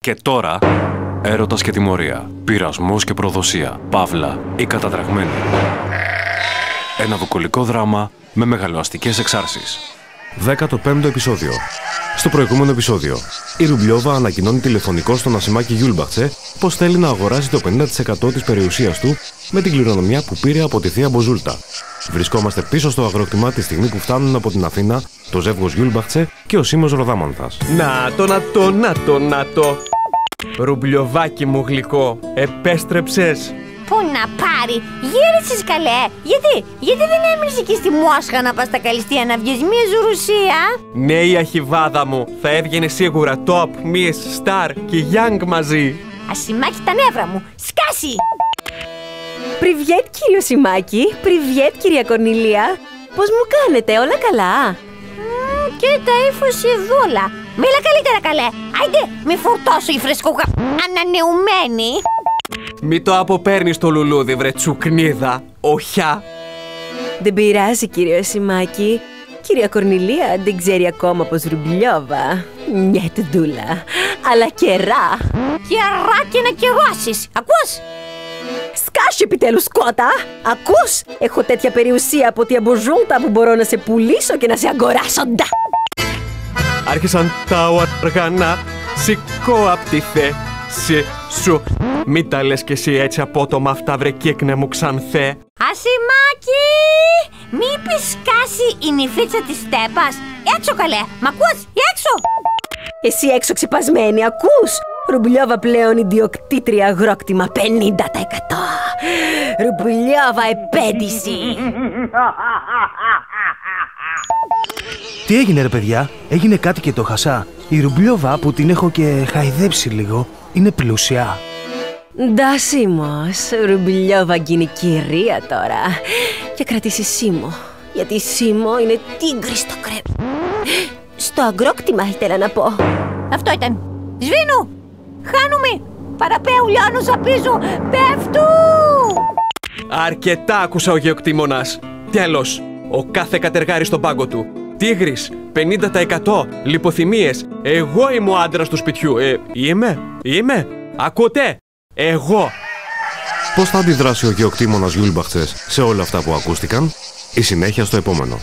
Και τώρα, έρωτας και τιμωρία, πειρασμός και προδοσία, παύλα ή κατατραγμένη. Ένα βουκολικό δράμα με μεγαλοαστικές εξάρσεις. 15ο επεισόδιο. Στο προηγούμενο επεισόδιο, η Ρουμπλιόβα ανακοινώνει τηλεφωνικώς στον Ασημάκη Γιούλμπαχτσε πως θέλει να αγοράσει το 50% της περιουσίας του με την κληρονομιά που πήρε από τη θεία Μποζούλτα. Βρισκόμαστε πίσω στο αγρόκτημα τη στιγμή που φτάνουν από την Αθήνα το ζεύγος Γιούλμπαχτσε και ο Σίμος Ροδάμανθας. Να το. Ρουμπλιοβάκι μου γλυκό, επέστρεψες. Πού να πάρει, γύρισες καλέ. Γιατί δεν έμεινες εκεί στη Μόσχα να πας στα Καλυστία να βγεις μια ζουρουσία? Ναι, η αχιβάδα μου θα έβγαινε σίγουρα top, miss, star και young μαζί. Ασημάκι τα νεύρα μου, σκάσει! Πριβιέτ κύριο Σιμάκη, πριβιέτ κυρία Κορνηλία. Πώς μου κάνετε, όλα καλά? Και τα ύφος εδούλα. Μίλα καλύτερα καλέ. Άιντε, μη φορτώσω η φρεσκούχα ανανεωμένη. Μη το αποπέρνεις το λουλούδι βρε τσουκνίδα, οχιά. Δεν πειράζει κύριο Σιμάκη. Κυρία Κορνηλία δεν ξέρει ακόμα πως Ρουμπλιόβα. Νιέτ ντούλα, αλλά κερά. Κερά και να κερώσεις, ακούς? Σκάσου επιτέλους σκότα! Ακούς? Έχω τέτοια περιουσία από τη Μποζούλτα που μπορώ να σε πουλήσω και να σε αγοράσω. Ντα! Άρχισαν τα οργανά, σηκώ απ' τη θέση σου. Μην τα λες κι εσύ έτσι απότομα αυτά βρε κύκνε μου ξανθέ. Ασημάκι! Μήπως σκάσει η νυφίτσα της στέπας? Έξω καλέ, μ' ακούς? Έξω! Εσύ έξω ξεπασμένη, ακούς? Ρουμπλιόβα πλέον ιδιοκτήτρια αγρόκτημα 50%. Ρουμπλιόβα επένδυση. Τι έγινε ρε παιδιά, έγινε κάτι και το χασά. Η Ρουμπλιόβα που την έχω και χαϊδέψει λίγο, είναι πλούσια. Ντα Σίμος, Ρουμπλιόβα γίνει κυρία τώρα. Και κρατήσει Σίμο, γιατί Σίμο είναι τίγκρι στο κρέμ. Στο αγρόκτημα ήθελα να πω. Αυτό ήταν. Σβήνου! Χάνουμε! Παραπέου λιώνω σαπίζω! Πέφτου! Αρκετά άκουσα ο γεωκτήμονας. Τέλος, ο κάθε κατεργάρης στον πάγκο του. Τίγρης, 50%, λιποθυμίες. Εγώ είμαι ο άντρας του σπιτιού. Είμαι. Ακούτε? Εγώ. Πώς θα αντιδράσει ο γεωκτήμονας Γιούλμπαχτσε σε όλα αυτά που ακούστηκαν? Η συνέχεια στο επόμενο.